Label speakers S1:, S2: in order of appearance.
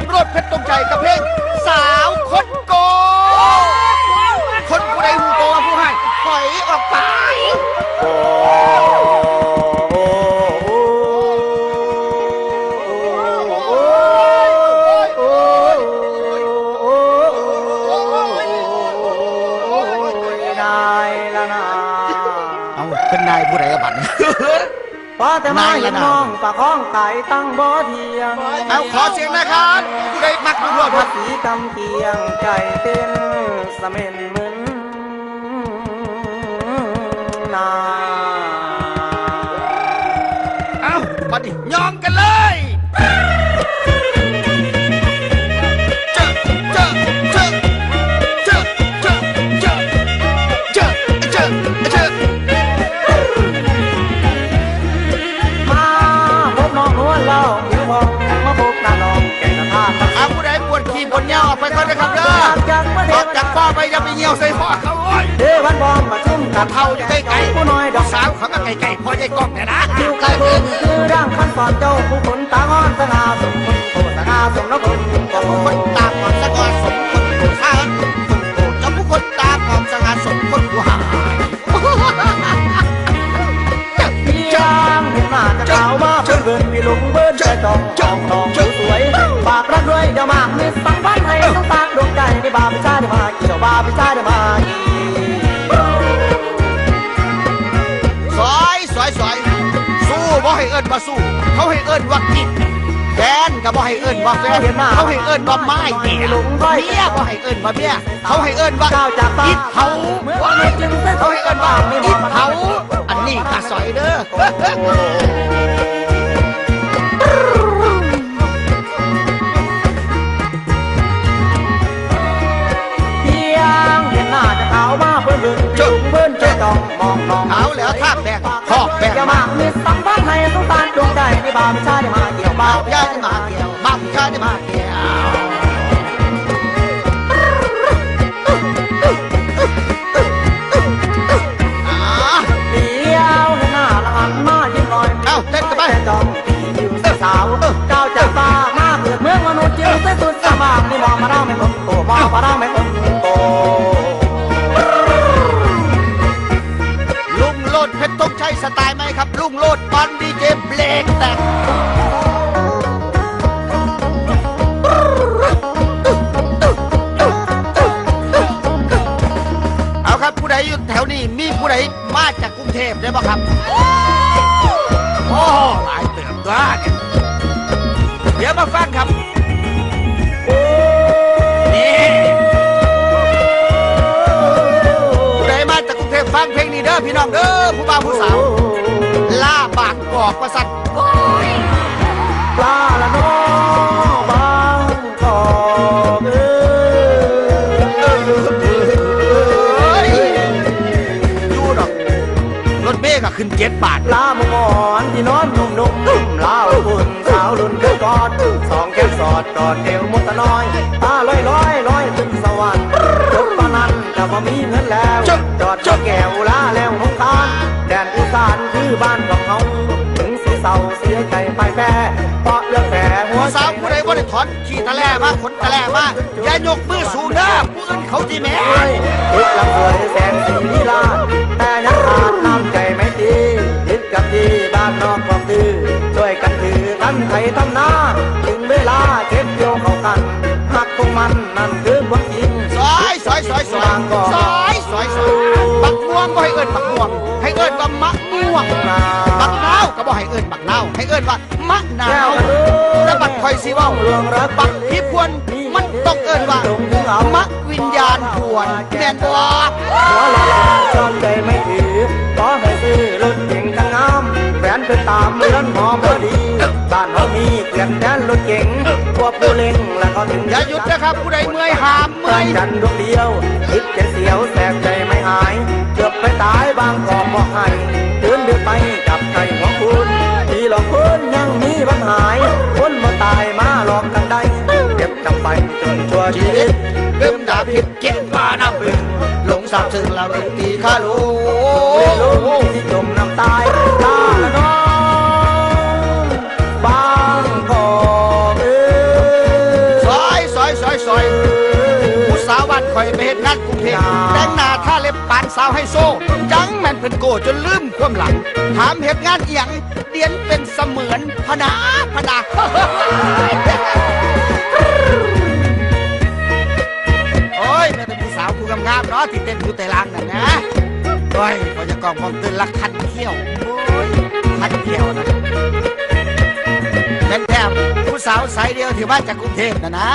S1: กโลดเพชรตรงใจกับเพลงสาวคนโกคนผู้ใดหูโกผู้ให้ถอยออกไปเป็นนายผู้ใดบัตร
S2: พอแต่มาเห็นน้องปากห้องไก่ตั้งบ่อเทียง
S1: เอาขอเสียงนะครับผู้ใดมักดูรวดภา
S2: ษีกำเกียงใจเต้นสะเม็นมึนนา
S1: เอามาดิยอมกันเลยบนเงี้ยวไปก่อนนะครับเด้อออกจากพ่อไปอย่าไปเงี้ยวใส่พ่อเขาโอ้ย
S2: เทวันบอมมาชุ่ม
S1: กับเท่าอยู่ใกล้ๆผู้น้อยดอกสาวเขาก็ไกลๆพ่อใหญ่กล้องเนี่ยนะ
S2: อยู่ใกล้คุณคือร่างคันสอนเจ้าผู้คนตาอ่อนสง่าสมคนโตสง่าสมแล้วคน
S1: ก็ผู้คนตาอ่อนสง่าสมคนโตสง่าคนโตเจ้าผู้คนตาอ่อนสง่าสมคนผู้หาย
S2: ยังเห็นหน้าจะขาวมาเพื่อนเพื่อนมีลุงเบิ้ลใจจองจองทองสวยปากรักด้วยเดี๋ยวมากมีสังพันให้ต้องตากดวงใจในบาปิชาเดี๋ยวมาเกี่ยวบาปิชาเดี๋ยวมา
S1: สอยสู้บ่ให้เอิ้นว่าสู้เขาให้เอิ้นว่ากินแฟนก็บ่ให้เอิ้นว่าแฟนเขาให้เอิ้นว่าไม้เมียบ่ให้เอิ้นว่าเมียเขาให้เอิ้นว่าอิดเผาเขาให้เอิ้นว่าอิดเผาอันนี้กะสอยเด้อ
S2: เบิ้ลใจต้องมองน้อง
S1: เอาแล้วทาบแบกขอบแบก
S2: อย่ามามีสัมพันธ์ให้ต้องตาดวงใจในบาปิชาได้มาเกี่ยวบา
S1: ปิชาได้มาเกี่ยวบาปิชาได้มาเกี่ยว
S2: เดียวให้หน้าละหันมายิ้มหน่อย
S1: เอาเต้นกันไป
S2: จองสาวเจ้าจากฟ้ามาเกิดเมืองมนุษย์จิ้มเส้นสุดสมางนี่มองมาเราไม่คนโตมองมาเราไม่คนโต
S1: โลดเพชรต้องใช้สไตล์ไหมครับลุงโลดบอลดีเจเบรกแตกเอาครับผู้ใดอยู่แถวนี้มีผู้ใดมาจากกรุงเทพได้บ้างครับโอ้หลายเติมตัวเนี่ยเดี๋ยวมาฟังครับนี่ผู้ใดมาจากกรุงเทพฟังเพลงนี้เด้อพี่น้องเด้อผู้บ่าวผู้สาวล่าบากกอกประสัน
S2: ปลาละน้อบางกอก
S1: อยู่ดอกรถเมฆก็ขึ้น7 บาท
S2: ลามงอนที่นอนนุ่มๆลาวคุณสาวรุ่นเกิดกอดสองแก้มสอดกอดเอวมุตน้อยตาลอยถึงสวรรค์จบปานั้นจะบ่มีเงินแล้วจอดแก้วลาแล้วหงทานแดนอีสานคือบ้านของเขาถึงสีเศร้าเสียใจไปแพ้เพราะเลือกแผล
S1: หัวสาวผู้ใดบ่ได้ถอนขี้ตะแล่มาขนตะแล่มาอย่ายกมือสูงเด้อผู้อื่นเขาจีแม่
S2: ติดลำสวยแสงสีลีลาแต่ยังขาดน้ำใจไม่ดีติดกับที่บ้านนอกความดื้อช่วยกันถือกันไทยทำนาถึงเวลาเก็บเกี่ยวเข้ากันหักของมันนั่นคือความจริง
S1: ซอยบักม่วงก็ให้เอิ้นบักม่วงให้เอิ้นว่ามะม่วงบักนาวก็บอกให้เอิ้นบักนาวให้เอิ้นว่ามะนาวและบักคอยสิว่าบักพิพวนมันต้องเอิ้นว่ามะวิญญาณพวนแม่นบ่
S2: หัวละชอบใจไม่ถือขอให้ซื้อรถเก่งกันงามแฟนเป็นตามเรือนหอมพอดีบ้านเขามีเกลียนแดนรถเก่งพวกผู้เล่งแล้วก็ถึง
S1: อย่าหยุดนะครับผู้ใดเมื่อยหามเมื่อย
S2: จันดวงเดียวคิดจะเสียวแสบใจไม่หายเกือบไปตายบางกอกบอกให้ตื่นเดือดไปกับใจของคุณที่หลอกคุณยังมีปัญหาคนมาตายมาหลอกกันได้เก็บจำไปจนชั่วชีวิต
S1: เริ่มดาผิดเก็บมาน้ำบึงหลงสับถึงเราถึงตีข้าลู
S2: กที่จมน้ำตายตาละน้องบางกอก
S1: านคอยไปเฮ็ดงานกรุงเทพแต่งหน้าท่าเล็บปานสาวไฮโซจังแม่นเพิ่นโกจนลืมความหลังถามเฮ็ดงานอีหยังเดียนเป็นเสมือนพนาโอ้ยแม่เป็นผู้สาวผู้งามๆเนาะที่เต้นอยู่แต่ล่างนั่นนะโอ้ยพอจะกล่องมองตื่นละคันเขี้ยวโอ้ยคันเขี้ยวนะเป็นแถมผู้สาวสายเดียวที่มาจากกรุงเทพนะ